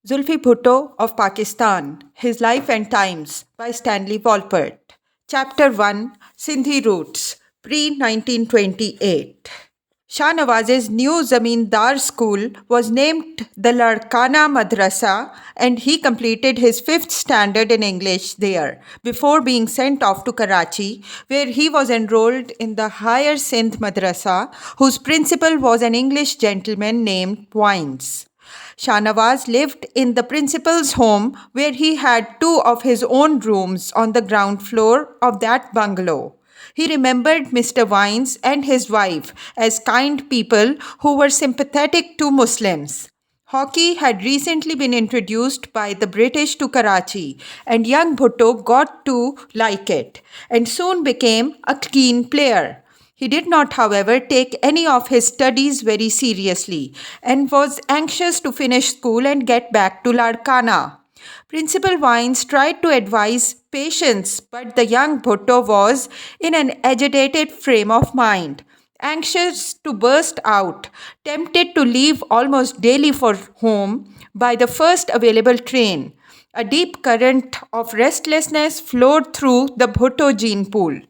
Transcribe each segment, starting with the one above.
Zulfi Bhutto of Pakistan, His Life and Times by Stanley Wolpert. Chapter 1, Sindhi Roots, pre-1928. Shah Nawaz's new Zamindar school was named the Larkana Madrasa and he completed his 5th standard in English there before being sent off to Karachi, where he was enrolled in the Higher Sindh Madrasa, whose principal was an English gentleman named Wines. Shahnawaz lived in the principal's home, where he had 2 of his own rooms on the ground floor of that bungalow. He remembered Mr. Vines and his wife as kind people who were sympathetic to Muslims. Hockey had recently been introduced by the British to Karachi, and young Bhutto got to like it and soon became a keen player. He did not, however, take any of his studies very seriously and was anxious to finish school and get back to Larkana. Principal Vines tried to advise patience, but the young Bhutto was in an agitated frame of mind, anxious to burst out, tempted to leave almost daily for home by the first available train. A deep current of restlessness flowed through the Bhutto gene pool.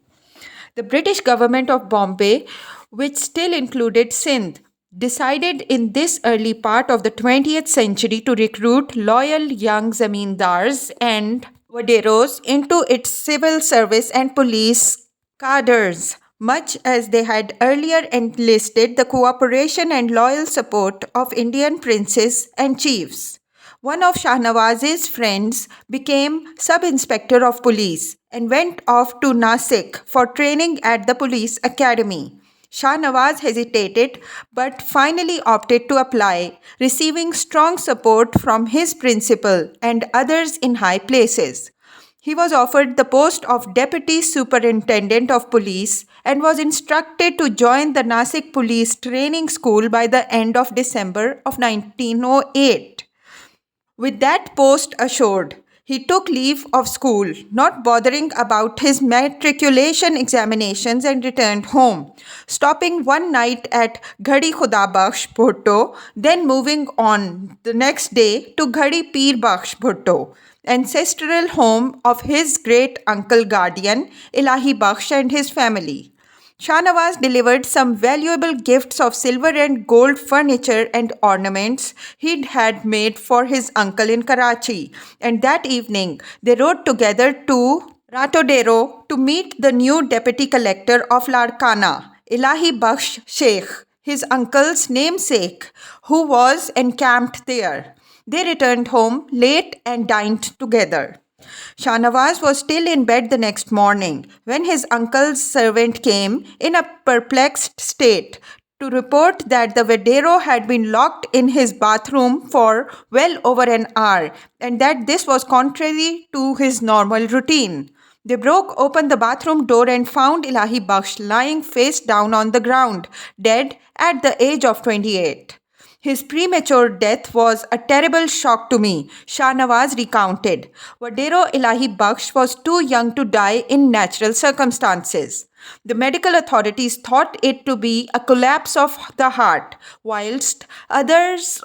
The British government of Bombay, which still included Sindh, decided in this early part of the 20th century to recruit loyal young zamindars and vaderos into its civil service and police cadres, much as they had earlier enlisted the cooperation and loyal support of Indian princes and chiefs. One of Shahnawaz's friends became sub-inspector of police and went off to Nasik for training at the police academy. Shahnawaz hesitated but finally opted to apply, receiving strong support from his principal and others in high places. He was offered the post of Deputy Superintendent of Police and was instructed to join the Nasik Police Training School by the end of December of 1908. With that post assured, he took leave of school, not bothering about his matriculation examinations, and returned home, stopping one night at Ghadi Khuda Bakhsh Bhutto, then moving on the next day to Ghadi Peer Bakhsh Bhutto, ancestral home of his great uncle guardian Ilahi Bakhsh and his family. Shahnawaz delivered some valuable gifts of silver and gold furniture and ornaments he'd had made for his uncle in Karachi, and that evening they rode together to Ratodero to meet the new deputy collector of Larkana, Ilahi Bakhsh Sheikh, his uncle's namesake, who was encamped there. They returned home late and dined together. Shahnawaz was still in bed the next morning when his uncle's servant came in a perplexed state to report that the vadero had been locked in his bathroom for well over an hour and that this was contrary to his normal routine. They broke open the bathroom door and found Ilahi Bakhsh lying face down on the ground, dead at the age of 28. His premature death was a terrible shock to me, Shahnawaz recounted. Vadero Ilahi Bakhsh was too young to die in natural circumstances. The medical authorities thought it to be a collapse of the heart, whilst others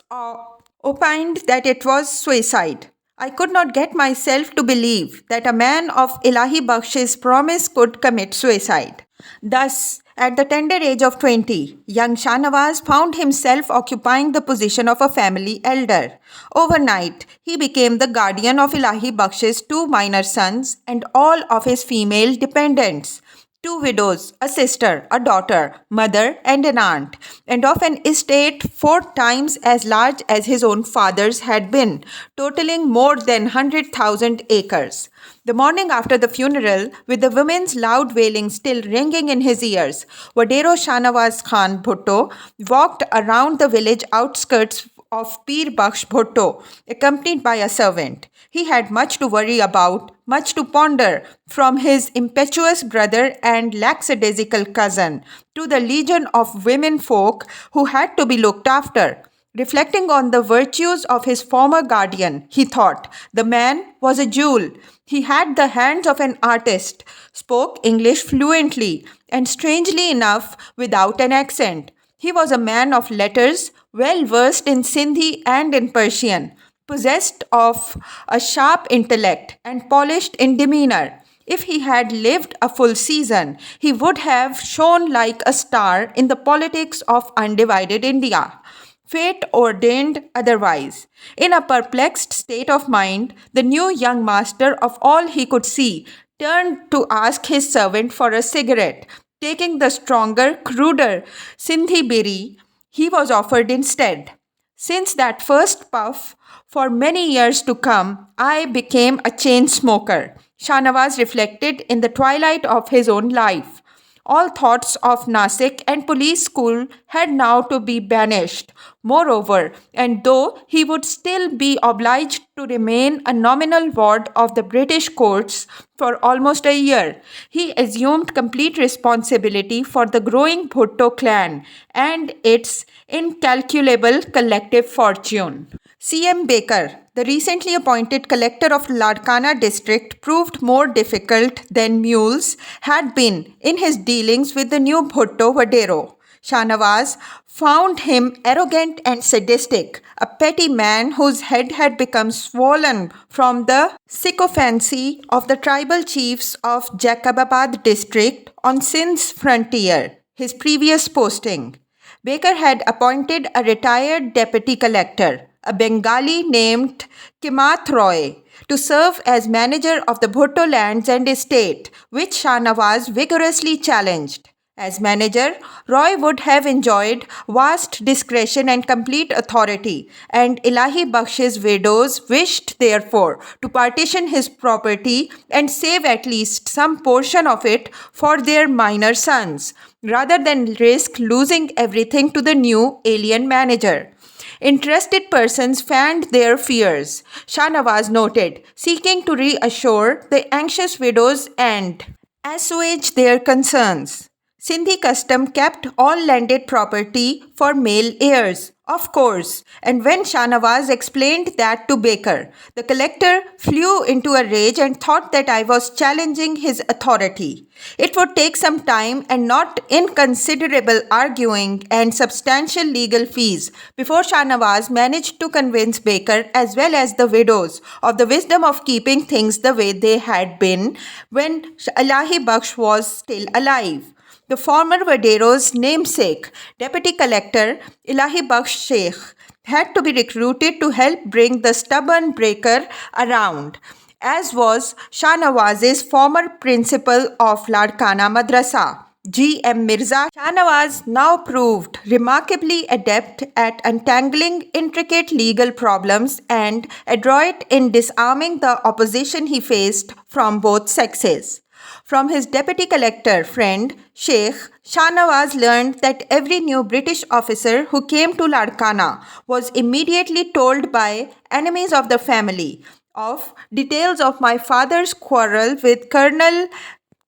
opined that it was suicide. I could not get myself to believe that a man of Ilahi Bakhsh's promise could commit suicide. Thus, at the tender age of 20, young Shahnawaz found himself occupying the position of a family elder. Overnight, he became the guardian of Ilahi Bakhsh's 2 minor sons and all of his female dependents. 2 widows, a sister, a daughter, mother, and an aunt, and of an estate 4 times as large as his own father's had been, totaling more than 100,000 acres. The morning after the funeral, with the women's loud wailing still ringing in his ears, Vadero Shahnawaz Khan Bhutto walked around the village outskirts of Peer Bakhsh Bhutto, accompanied by a servant. He had much to worry about, much to ponder, from his impetuous brother and lackadaisical cousin to the legion of women folk who had to be looked after. Reflecting on the virtues of his former guardian, he thought, the man was a jewel. He had the hands of an artist, spoke English fluently, and strangely enough, without an accent. He was a man of letters, well versed in Sindhi and in Persian, possessed of a sharp intellect and polished in demeanor. If he had lived a full season, he would have shone like a star in the politics of undivided India. Fate ordained otherwise. In a perplexed state of mind, the new young master of all he could see turned to ask his servant for a cigarette. Taking the stronger, cruder Sindhi biri, he was offered instead. Since that first puff, for many years to come, I became a chain smoker. Shahnawaz reflected in the twilight of his own life. All thoughts of Nasik and police school had now to be banished. Moreover, and though he would still be obliged to remain a nominal ward of the British courts for almost a year, he assumed complete responsibility for the growing Bhutto clan and its incalculable collective fortune. C.M. Baker, the recently appointed collector of Larkana district, proved more difficult than Mules had been in his dealings with the new Bhutto Vadero. Shahnawaz found him arrogant and sadistic, a petty man whose head had become swollen from the sycophancy of the tribal chiefs of Jacobabad district on Sindh's frontier, his previous posting. Baker had appointed a retired deputy collector, a Bengali named Kimath Roy, to serve as manager of the Bhutto lands and estate, which Shahnawaz vigorously challenged. As manager, Roy would have enjoyed vast discretion and complete authority, and Ilahi Baksh's widows wished, therefore, to partition his property and save at least some portion of it for their minor sons, rather than risk losing everything to the new alien manager. Interested persons fanned their fears, Shahnawaz noted, seeking to reassure the anxious widows and assuage their concerns. Sindhi custom kept all landed property for male heirs, of course, and when Shahnawaz explained that to Baker, the collector flew into a rage and thought that I was challenging his authority. It would take some time and not inconsiderable arguing and substantial legal fees before Shahnawaz managed to convince Baker as well as the widows of the wisdom of keeping things the way they had been when Ilahi Baksh was still alive. The former Vadero's namesake, Deputy Collector Ilahi Baksh Sheikh, had to be recruited to help bring the stubborn breaker around, as was Shahnawaz's former principal of Larkana Madrasa, G.M. Mirza. Shahnawaz now proved remarkably adept at untangling intricate legal problems and adroit in disarming the opposition he faced from both sexes. From his deputy collector friend, Sheikh, Shahnawaz learned that every new British officer who came to Larkana was immediately told by enemies of the family of details of my father's quarrel with Colonel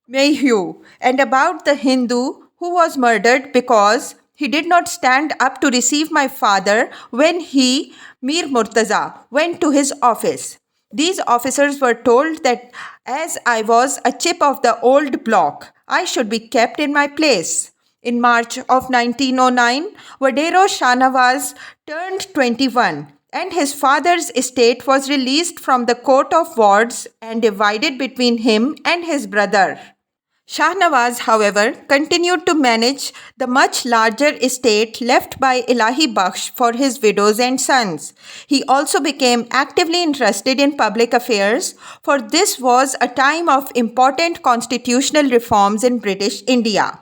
Mayhew and about the Hindu who was murdered because he did not stand up to receive my father when he, Mir Murtaza, went to his office. These officers were told that as I was a chip of the old block, I should be kept in my place. In March of 1909, Vadero Shahnawaz turned 21 and his father's estate was released from the court of wards and divided between him and his brother. Shahnawaz, however, continued to manage the much larger estate left by Ilahi Baksh for his widows and sons. He also became actively interested in public affairs, for this was a time of important constitutional reforms in British India.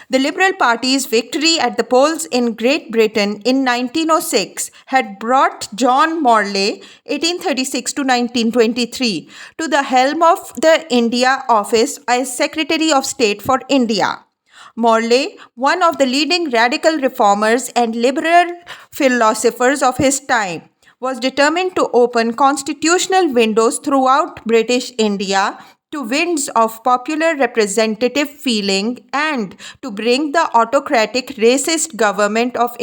The Liberal Party's victory at the polls in Great Britain in 1906 had brought John Morley (1836 to 1923) to the helm of the India Office as Secretary of State for India. Morley, one of the leading radical reformers and liberal philosophers of his time, was determined to open constitutional windows throughout British India to winds of popular representative feeling and to bring the autocratic racist government of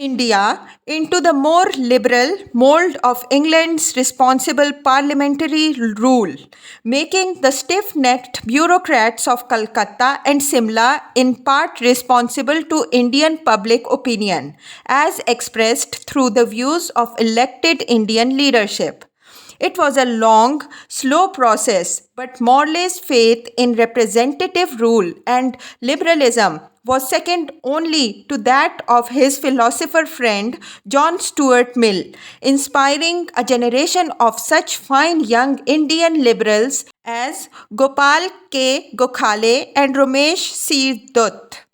India into the more liberal mold of England's responsible parliamentary rule, making the stiff-necked bureaucrats of Calcutta and Simla in part responsible to Indian public opinion, as expressed through the views of elected Indian leadership. It was a long, slow process, but Morley's faith in representative rule and liberalism was second only to that of his philosopher friend John Stuart Mill, inspiring a generation of such fine young Indian liberals as Gopal K. Gokhale and Ramesh C. Dutt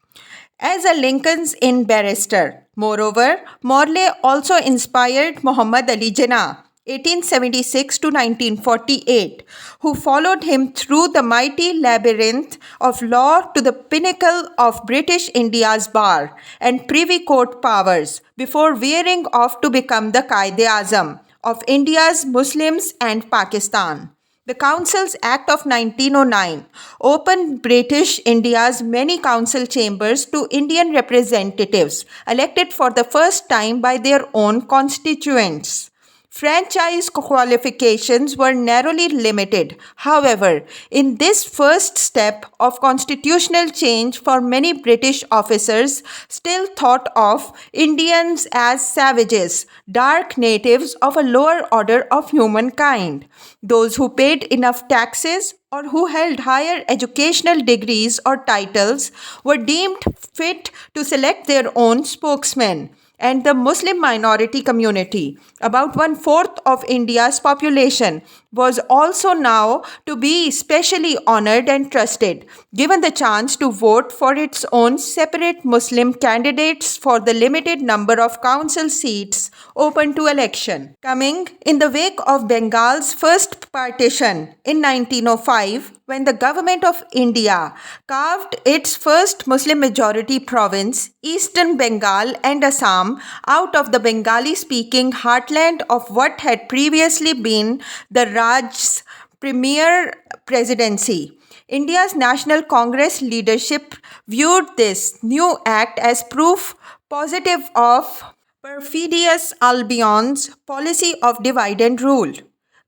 as a Lincoln's Inn barrister. Moreover, Morley also inspired Muhammad Ali Jinnah, 1876 to 1948, who followed him through the mighty labyrinth of law to the pinnacle of British India's bar and privy court powers before veering off to become the Qaid-e-Azam of India's Muslims and Pakistan. The Councils Act of 1909 opened British India's many council chambers to Indian representatives elected for the first time by their own constituents. Franchise qualifications were narrowly limited. However, in this first step of constitutional change for many British officers still thought of Indians as savages, dark natives of a lower order of humankind, those who paid enough taxes or who held higher educational degrees or titles were deemed fit to select their own spokesmen, and the Muslim minority community, about one-fourth of India's population, was also now to be specially honored and trusted, given the chance to vote for its own separate Muslim candidates for the limited number of council seats open to election. Coming in the wake of Bengal's first partition in 1905, when the government of India carved its first Muslim majority province, Eastern Bengal and Assam, out of the Bengali-speaking heartland of what had previously been the Raj's premier presidency. India's National Congress leadership viewed this new act as proof positive of Perfidious Albion's policy of divide and rule.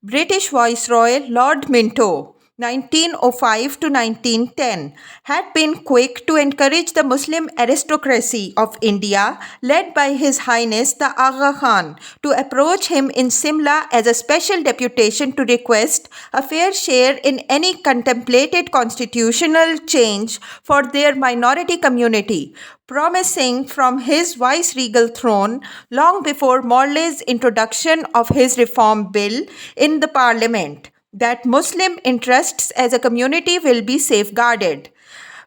British Viceroy Lord Minto, 1905 to 1910, had been quick to encourage the Muslim aristocracy of India, led by His Highness the Aga Khan, to approach him in Simla as a special deputation to request a fair share in any contemplated constitutional change for their minority community, promising from his viceregal throne long before Morley's introduction of his reform bill in the Parliament that Muslim interests as a community will be safeguarded.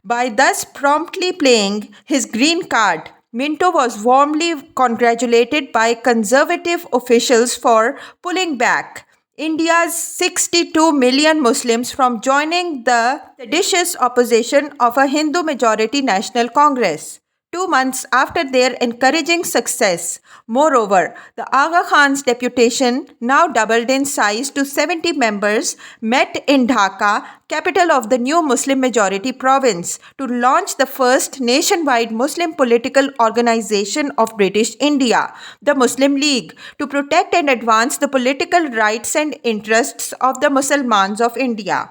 By thus promptly playing his green card, Minto was warmly congratulated by conservative officials for pulling back India's 62 million Muslims from joining the seditious opposition of a Hindu-majority National Congress. 2 months after their encouraging success. Moreover, the Aga Khan's deputation, now doubled in size to 70 members, met in Dhaka, capital of the new Muslim majority province, to launch the first nationwide Muslim political organization of British India, the Muslim League, to protect and advance the political rights and interests of the Mussalmans of India.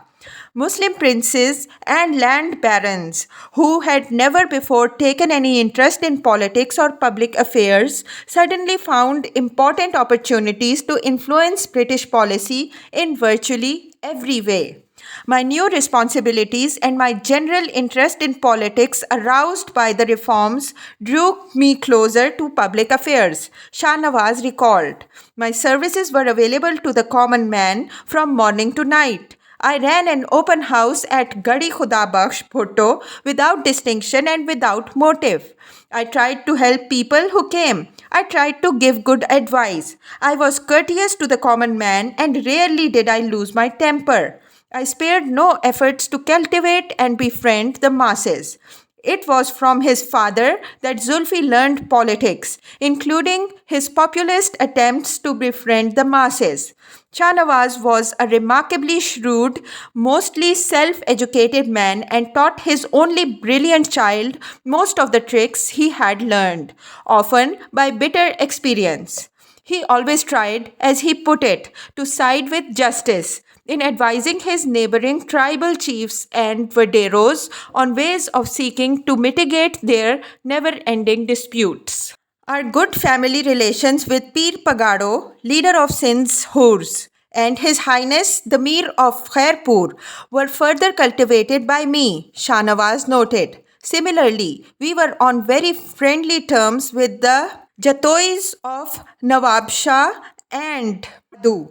Muslim princes and land barons who had never before taken any interest in politics or public affairs suddenly found important opportunities to influence British policy in virtually every way. My new responsibilities and my general interest in politics aroused by the reforms drew me closer to public affairs, Shah Nawaz recalled. My services were available to the common man from morning to night. I ran an open house at Gadi Khuda Bakhsh Bhutto without distinction and without motive. I tried to help people who came. I tried to give good advice. I was courteous to the common man and rarely did I lose my temper. I spared no efforts to cultivate and befriend the masses. It was from his father that Zulfi learned politics, including his populist attempts to befriend the masses. Shahnawaz was a remarkably shrewd, mostly self-educated man and taught his only brilliant child most of the tricks he had learned, often by bitter experience. He always tried, as he put it, to side with justice in advising his neighboring tribal chiefs and vaderos on ways of seeking to mitigate their never ending disputes. Our good family relations with Pir Pagado, leader of Sindh's Hurs, and His Highness the Mir of Khairpur were further cultivated by me, Shahnawaz noted. Similarly, we were on very friendly terms with the Jatois of Nawab Shah and Du,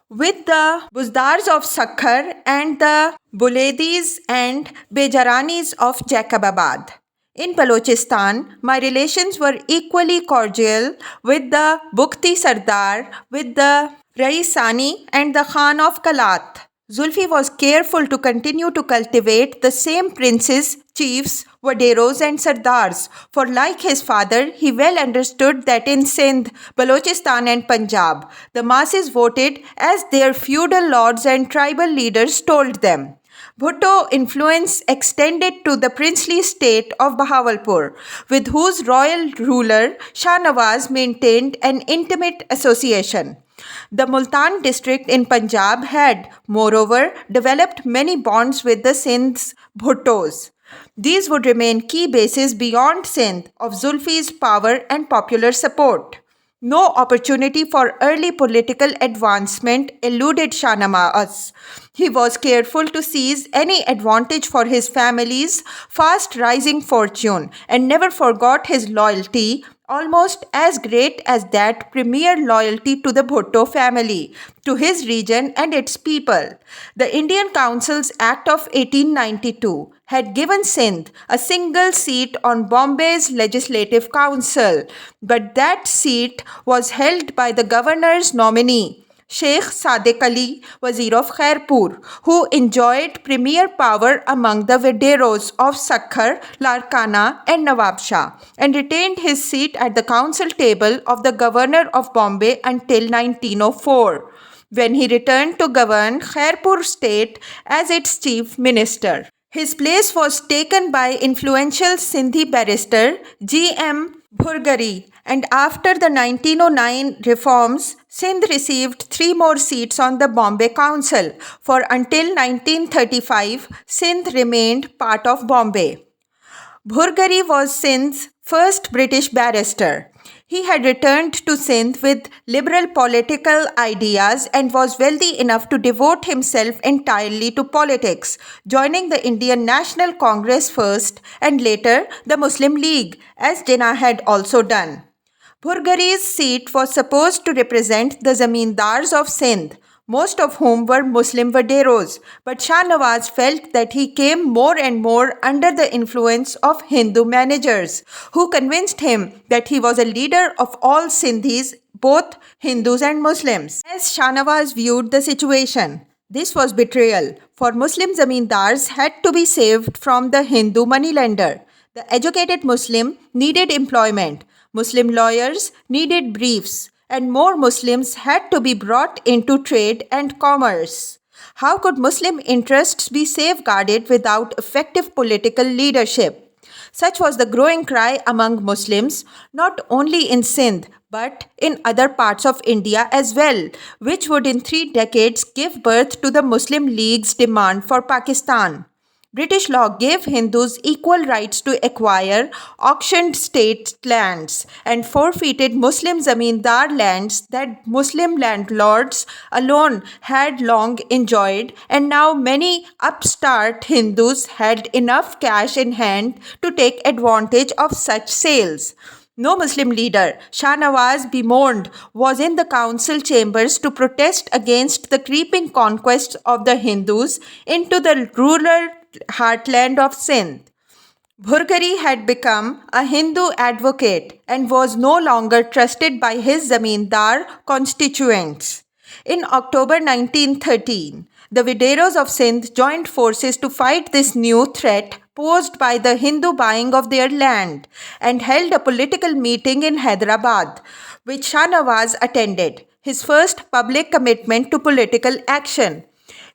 with the Buzdars of Sakhar and the Buledis and Bejaranis of Jacobabad. In Balochistan, my relations were equally cordial with the Bukti Sardar, with the Raisani and the Khan of Kalat. Zulfi was careful to continue to cultivate the same princes, chiefs, vaderos and sardars, for like his father, he well understood that in Sindh, Balochistan and Punjab, the masses voted as their feudal lords and tribal leaders told them. Bhutto influence extended to the princely state of Bahawalpur, with whose royal ruler Shahnawaz maintained an intimate association. The Multan district in Punjab had, moreover, developed many bonds with the Sindh's Bhuttos. These would remain key bases beyond Sindh of Zulfi's power and popular support. No opportunity for early political advancement eluded Shahnawaz. He was careful to seize any advantage for his family's fast rising fortune and never forgot his loyalty, almost as great as that premier loyalty to the Bhutto family, to his region and its people. The Indian Councils Act of 1892 had given Sindh a single seat on Bombay's Legislative Council, but that seat was held by the governor's nominee, Sheikh Sadiq Ali, Wazir of Khairpur, who enjoyed premier power among the vaderos of Sakhar, Larkana and Nawabshah, and retained his seat at the council table of the governor of Bombay until 1904, when he returned to govern Khairpur state as its chief minister. His place was taken by influential Sindhi barrister G.M. Bhurgari, and after the 1909 reforms, Sindh received 3 more seats on the Bombay Council, for until 1935, Sindh remained part of Bombay. Bhurgari was Sindh's first British barrister. He had returned to Sindh with liberal political ideas and was wealthy enough to devote himself entirely to politics, joining the Indian National Congress first and later the Muslim League, as Jinnah had also done. Bhurgari's seat was supposed to represent the zamindars of Sindh, most of whom were Muslim vaderos, but Shahnawaz felt that he came more and more under the influence of Hindu managers, who convinced him that he was a leader of all Sindhis, both Hindus and Muslims. As Shahnawaz viewed the situation, this was betrayal, for Muslim zamindars had to be saved from the Hindu moneylender. The educated Muslim needed employment, Muslim lawyers needed briefs, and more Muslims had to be brought into trade and commerce. How could Muslim interests be safeguarded without effective political leadership? Such was the growing cry among Muslims, not only in Sindh, but in other parts of India as well, which would in 3 decades give birth to the Muslim League's demand for Pakistan. British law gave Hindus equal rights to acquire auctioned state lands and forfeited Muslim zamindar lands that Muslim landlords alone had long enjoyed, and now many upstart Hindus had enough cash in hand to take advantage of such sales. No Muslim leader, Shahnawaz bemoaned, was in the council chambers to protest against the creeping conquest of the Hindus into the rural heartland of Sindh. Bhurgari had become a Hindu advocate and was no longer trusted by his zamindar constituents. In October 1913, The Videros of Sindh joined forces to fight this new threat posed by the Hindu buying of their land and held a political meeting in Hyderabad, which Shah Nawaz attended, his first public commitment to political action.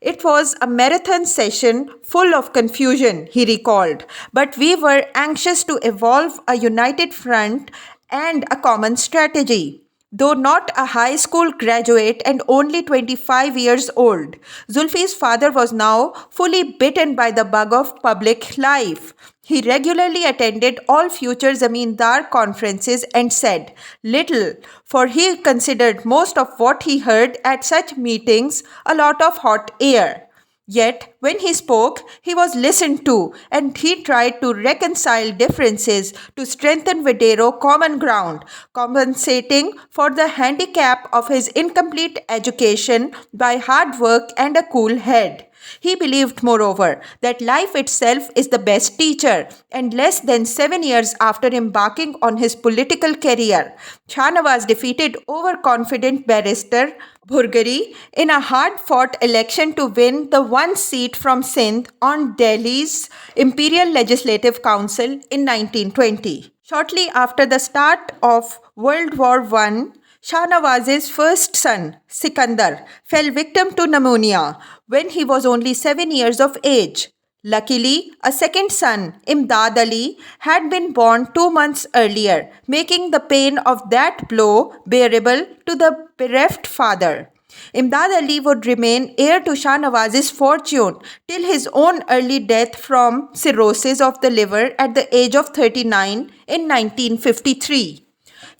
It was a marathon session full of confusion, he recalled, but we were anxious to evolve a united front and a common strategy. Though not a high school graduate and only 25 years old, Zulfi's father was now fully bitten by the bug of public life. He regularly attended all future Zamindar conferences and said little, for he considered most of what he heard at such meetings a lot of hot air. Yet, when he spoke, he was listened to, and he tried to reconcile differences to strengthen Videro common ground, compensating for the handicap of his incomplete education by hard work and a cool head. He believed, moreover, that life itself is the best teacher, and less than 7 years after embarking on his political career, Shah Nawaz defeated overconfident barrister Bhurgari in a hard-fought election to win the one seat from Sindh on Delhi's Imperial Legislative Council in 1920. Shortly after the start of World War I, Shah Nawaz's first son, Sikandar, fell victim to pneumonia when he was only 7 years of age. Luckily, a second son, Imdad Ali, had been born 2 months earlier, making the pain of that blow bearable to the bereft father. Imdad Ali would remain heir to Shah Nawaz's fortune till his own early death from cirrhosis of the liver at the age of 39 in 1953.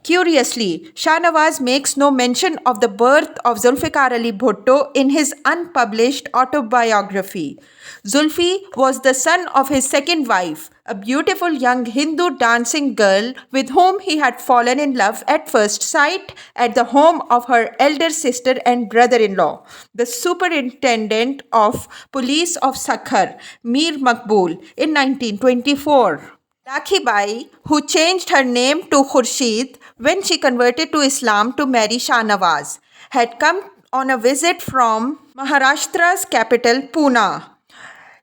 Curiously, Shah Nawaz makes no mention of the birth of Zulfikar Ali Bhutto in his unpublished autobiography. Zulfi was the son of his second wife, a beautiful young Hindu dancing girl with whom he had fallen in love at first sight at the home of her elder sister and brother-in-law, the superintendent of police of Sakhar, Mir Makbul, in 1924. Lakhi Bai, who changed her name to Khurshid when she converted to Islam to marry Shah Nawaz, had come on a visit from Maharashtra's capital, Pune.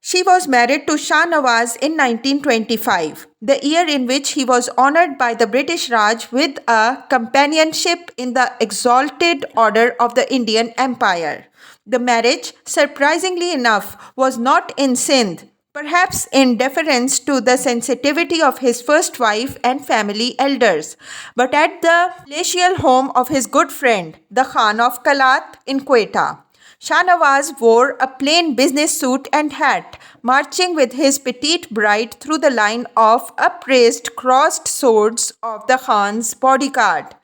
She was married to Shah Nawaz in 1925, the year in which he was honoured by the British Raj with a companionship in the Exalted Order of the Indian Empire. The marriage, surprisingly enough, was not in Sindh, perhaps in deference to the sensitivity of his first wife and family elders, but at the palatial home of his good friend, the Khan of Kalat in Quetta. Shah Nawaz wore a plain business suit and hat, marching with his petite bride through the line of upraised crossed swords of the Khan's bodyguard.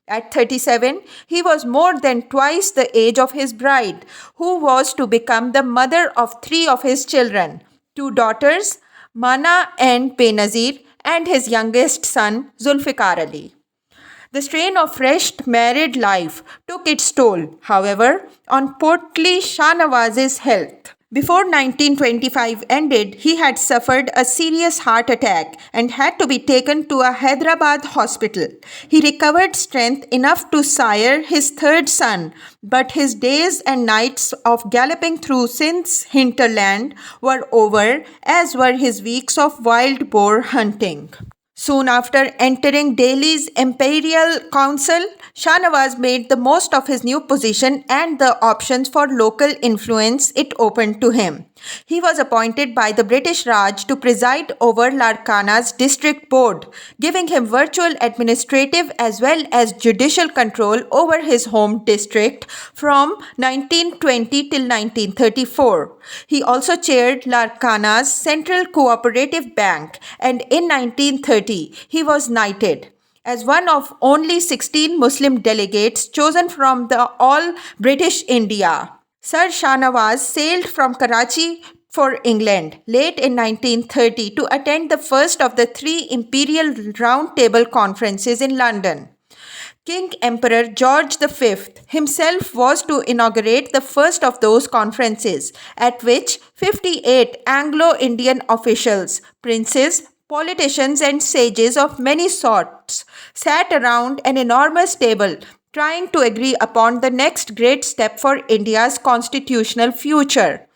At 37, he was more than twice the age of his bride, who was to become the mother of 3 of his children, 2 daughters, Mana and Benazir, and his youngest son, Zulfikar Ali. The strain of fresh married life took its toll, however, on portly Shah Nawaz's health. Before 1925 ended, he had suffered a serious heart attack and had to be taken to a Hyderabad hospital. He recovered strength enough to sire his third son, but his days and nights of galloping through Sindh's hinterland were over, as were his weeks of wild boar hunting. Soon after entering Delhi's Imperial Council, Shah Nawaz made the most of his new position and the options for local influence it opened to him. He was appointed by the British Raj to preside over Larkana's district board, giving him virtual administrative as well as judicial control over his home district from 1920 till 1934. He also chaired Larkana's Central Cooperative Bank, and in 1930 he was knighted. As one of only 16 Muslim delegates chosen from the all British India, Sir Shah Nawaz sailed from Karachi for England late in 1930 to attend the first of the 3 Imperial Round Table Conferences in London. King Emperor George V himself was to inaugurate the first of those conferences, at which 58 Anglo-Indian officials, princes, politicians and sages of many sorts sat around an enormous table trying to agree upon the next great step for India's constitutional future.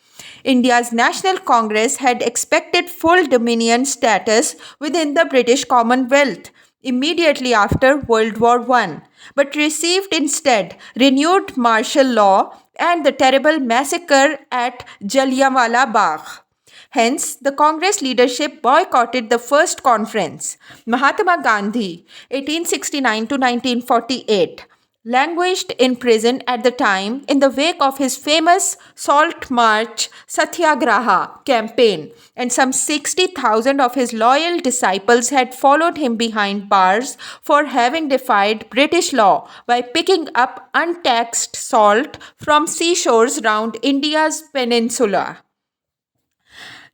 India's National Congress had expected full dominion status within the British Commonwealth immediately after World War I, but received instead renewed martial law and the terrible massacre at Jallianwala Bagh. Hence, the Congress leadership boycotted the first conference. Mahatma Gandhi, 1869 to 1948, languished in prison at the time in the wake of his famous Salt March Satyagraha campaign, and some 60,000 of his loyal disciples had followed him behind bars for having defied British law by picking up untaxed salt from seashores round India's peninsula.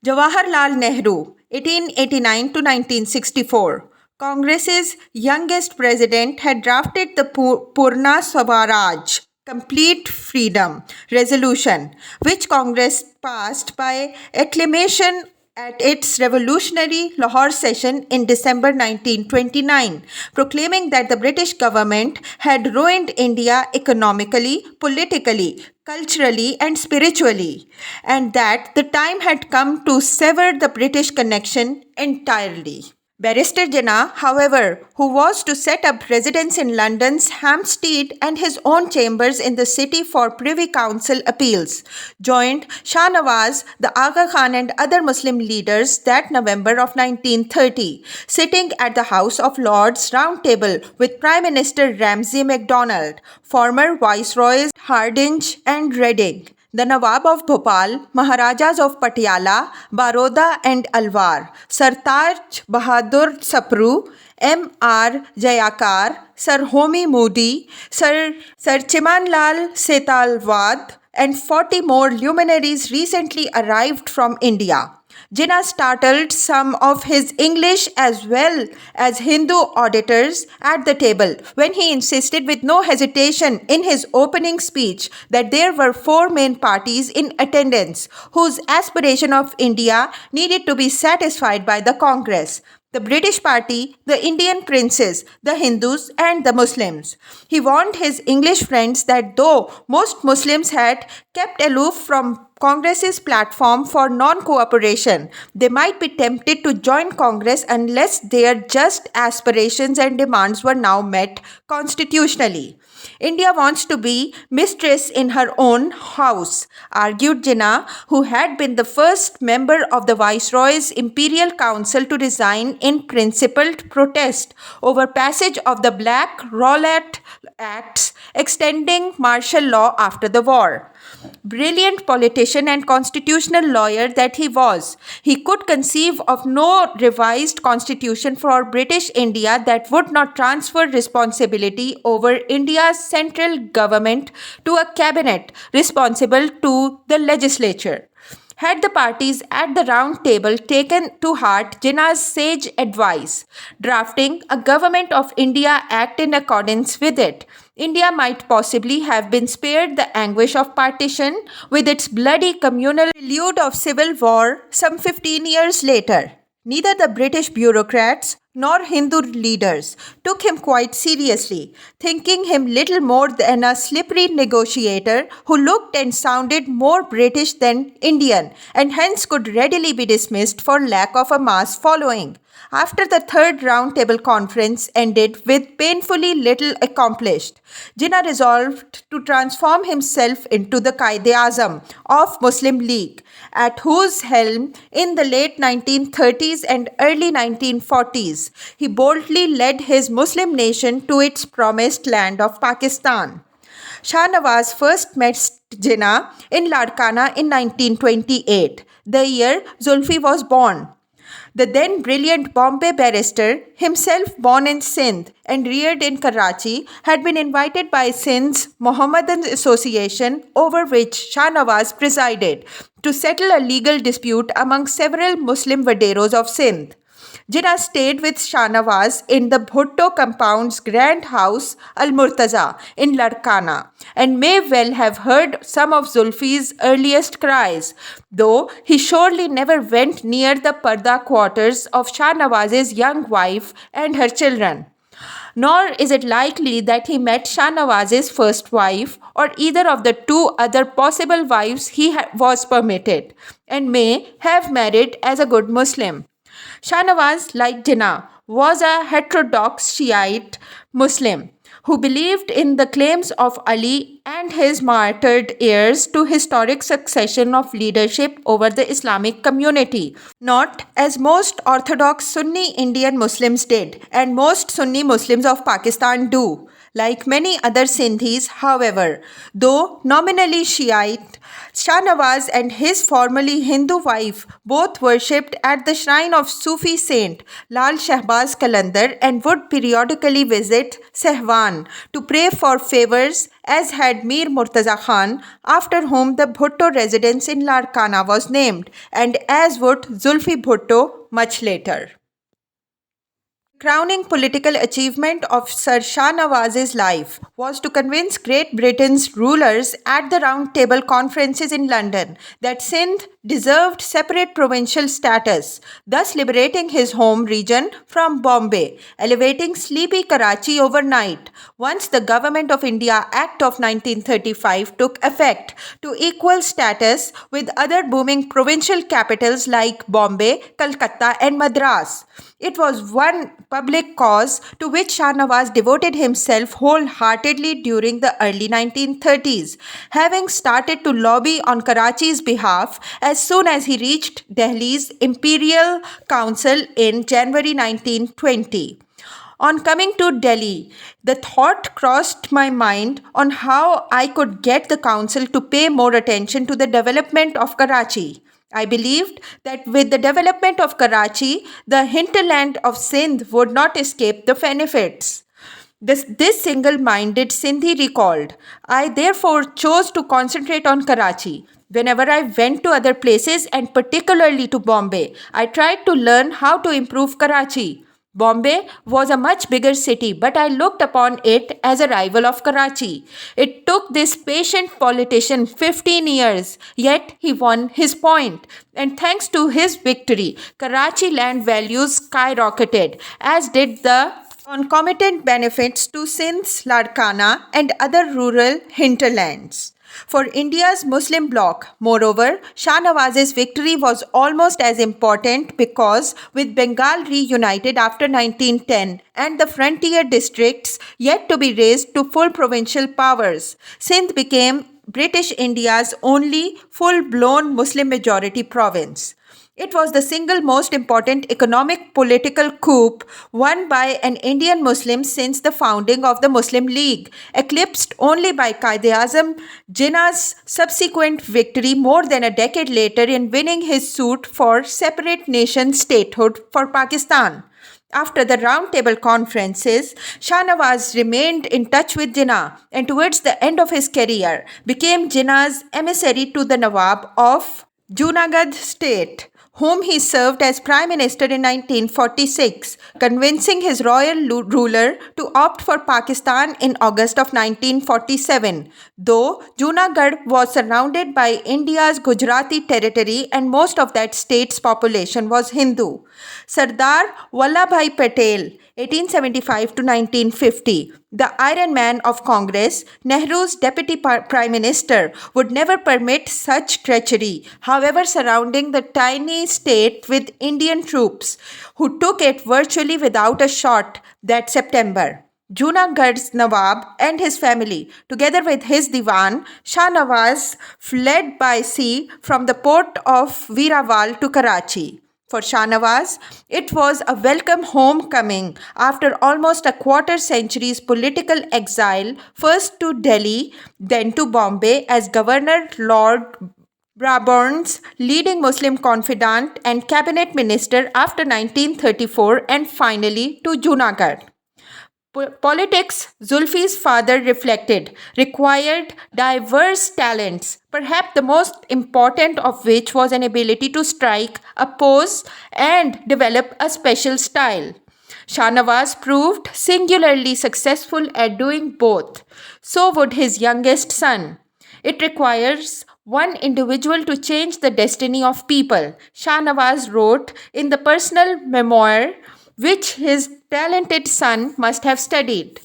Jawaharlal Nehru, 1889 to 1964, Congress's youngest president, had drafted the Purna Swaraj, Complete Freedom resolution, which Congress passed by acclamation at its revolutionary Lahore session in December 1929, proclaiming that the British government had ruined India economically, politically, culturally, and spiritually, and that the time had come to sever the British connection entirely. Barrister Jinnah, however, who was to set up residence in London's Hampstead and his own chambers in the city for Privy Council appeals, joined Shah Nawaz, the Aga Khan and other Muslim leaders that November of 1930, sitting at the House of Lords round table with Prime Minister Ramsay MacDonald, former Viceroys Hardinge and Reading, the Nawab of Bhopal, Maharajas of Patiala, Baroda and Alwar, Sartaj Bahadur Sapru, M.R. Jayakar, Sir Homi Modi, Sir Chimanlal Setalwad, and 40 more luminaries recently arrived from India. Jinnah startled some of his English as well as Hindu auditors at the table when he insisted with no hesitation in his opening speech that there were four main parties in attendance whose aspiration of India needed to be satisfied by the Congress: the British Party, the Indian princes, the Hindus, and the Muslims. He warned his English friends that though most Muslims had kept aloof from Congress's platform for non-cooperation, they might be tempted to join Congress unless their just aspirations and demands were now met constitutionally. India wants to be mistress in her own house, argued Jinnah, who had been the first member of the Viceroy's Imperial Council to resign in principled protest over passage of the Black Rowlatt Acts extending martial law after the war. Brilliant politician and constitutional lawyer that he was, he could conceive of no revised constitution for British India that would not transfer responsibility over India's central government to a cabinet responsible to the legislature. Had the parties at the round table taken to heart Jinnah's sage advice, drafting a Government of India Act in accordance with it, India might possibly have been spared the anguish of partition with its bloody communal prelude of civil war some 15 years later. Neither the British bureaucrats nor Hindu leaders took him quite seriously, thinking him little more than a slippery negotiator who looked and sounded more British than Indian, and hence could readily be dismissed for lack of a mass following. After the third round-table conference ended with painfully little accomplished, Jinnah resolved to transform himself into the Qaid-e-Azam of Muslim League, at whose helm in the late 1930s and early 1940s he boldly led his Muslim nation to its promised land of Pakistan. Shah Nawaz first met Jinnah in Larkana in 1928, the year Zulfi was born. The then brilliant Bombay barrister, himself born in Sindh and reared in Karachi, had been invited by Sindh's Mohammedan Association, over which Shah Nawaz presided, to settle a legal dispute among several Muslim vaderos of Sindh. Jinnah stayed with Shah Nawaz in the Bhutto compound's grand house Al-Murtaza in Larkana, and may well have heard some of Zulfi's earliest cries, though he surely never went near the Parda quarters of Shah Nawaz's young wife and her children. nor is it likely that he met Shah Nawaz's first wife or either of the two other possible wives he was permitted and may have married as a good Muslim. Shah Nawaz, like Jinnah, was a heterodox Shiite Muslim who believed in the claims of Ali and his martyred heirs to historic succession of leadership over the Islamic community, not as most Orthodox Sunni Indian Muslims did, and most Sunni Muslims of Pakistan do. Like many other Sindhis, however, though nominally Shiite, Shah Nawaz and his formerly Hindu wife both worshipped at the shrine of Sufi saint Lal Shahbaz Qalandar and would periodically visit Sehwan to pray for favors, as had Mir Murtaza Khan, after whom the Bhutto residence in Larkana was named, and as would Zulfi Bhutto much later. Crowning political achievement of Sir Shah Nawaz's life was to convince Great Britain's rulers at the Round Table conferences in London that Sindh deserved separate provincial status, thus liberating his home region from Bombay, elevating sleepy Karachi overnight, once the Government of India Act of 1935 took effect, to equal status with other booming provincial capitals like Bombay, Calcutta and Madras. It was one public cause to which Shah Nawaz devoted himself wholeheartedly during the early 1930s, having started to lobby on Karachi's behalf as soon as he reached Delhi's Imperial Council in January 1920. On coming to Delhi, the thought crossed my mind on how I could get the council to pay more attention to the development of Karachi. I believed that with the development of Karachi, the hinterland of Sindh would not escape the benefits. This single minded Sindhi recalled. I therefore chose to concentrate on Karachi. Whenever I went to other places and particularly to Bombay, I tried to learn how to improve Karachi. Bombay was a much bigger city, but I looked upon it as a rival of Karachi. It took this patient politician 15 years, yet he won his point. And thanks to his victory, Karachi land values skyrocketed, as did the concomitant benefits to Sindh's Larkana and other rural hinterlands. For India's Muslim bloc, moreover, Shah Nawaz's victory was almost as important because, with Bengal reunited after 1910 and the frontier districts yet to be raised to full provincial powers, Sindh became British India's only full-blown Muslim majority province. It was the single most important economic political coup won by an Indian Muslim since the founding of the Muslim League, eclipsed only by Quaid-e-Azam Jinnah's subsequent victory more than a decade later in winning his suit for separate nation statehood for Pakistan. After the Round Table conferences, Shah Nawaz remained in touch with Jinnah and towards the end of his career became Jinnah's emissary to the Nawab of Junagadh state, whom he served as Prime Minister in 1946, convincing his royal ruler to opt for Pakistan in August of 1947, though Junagadh was surrounded by India's Gujarati territory and most of that state's population was Hindu. Sardar Vallabhbhai Patel, 1875 to 1950, the Iron Man of Congress, Nehru's Deputy Prime Minister, would never permit such treachery, however surrounding the tiny state with Indian troops, who took it virtually without a shot that September. Junagadh's Nawab and his family, together with his Diwan, Shah Nawaz, fled by sea from the port of Veerawal to Karachi. For Shah Nawaz, it was a welcome homecoming after almost a quarter century's political exile, first to Delhi, then to Bombay as Governor Lord Brabourne's leading Muslim confidant and cabinet minister after 1934, and finally to Junagadh. Politics, Zulfi's father reflected, required diverse talents, perhaps the most important of which was an ability to strike, oppose, and develop a special style. Shah Nawaz proved singularly successful at doing both. So would his youngest son. It requires one individual to change the destiny of people, Shah Nawaz wrote in the personal memoir which his talented son must have studied.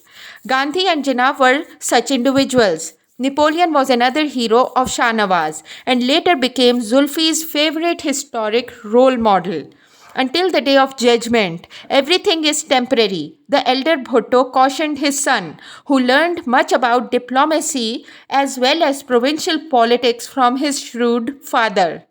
Gandhi and Jinnah were such individuals. Napoleon was another hero of Shah Nawaz and later became Zulfi's favorite historic role model. Until the day of judgment, everything is temporary. The elder Bhutto cautioned his son, who learned much about diplomacy as well as provincial politics from his shrewd father.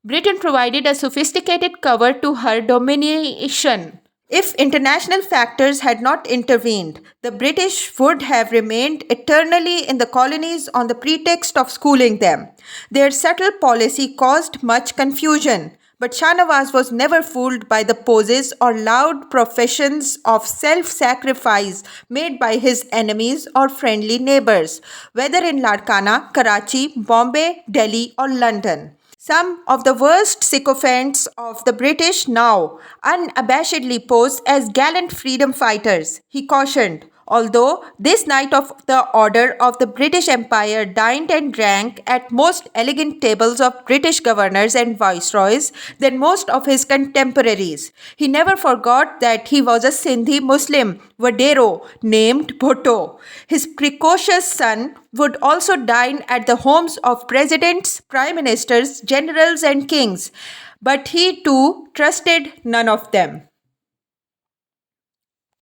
Britain provided a sophisticated cover to her domination. If international factors had not intervened, the British would have remained eternally in the colonies on the pretext of schooling them. Their subtle policy caused much confusion, but Shah Nawaz was never fooled by the poses or loud professions of self-sacrifice made by his enemies or friendly neighbors, whether in Larkana, Karachi, Bombay, Delhi or London. Some of the worst sycophants of the British now unabashedly pose as gallant freedom fighters, he cautioned. Although this Knight of the Order of the British Empire dined and drank at most elegant tables of British governors and viceroys than most of his contemporaries, he never forgot that he was a Sindhi Muslim Vadero named Bhutto. His precocious son would also dine at the homes of presidents, prime ministers, generals, and kings, but he too trusted none of them.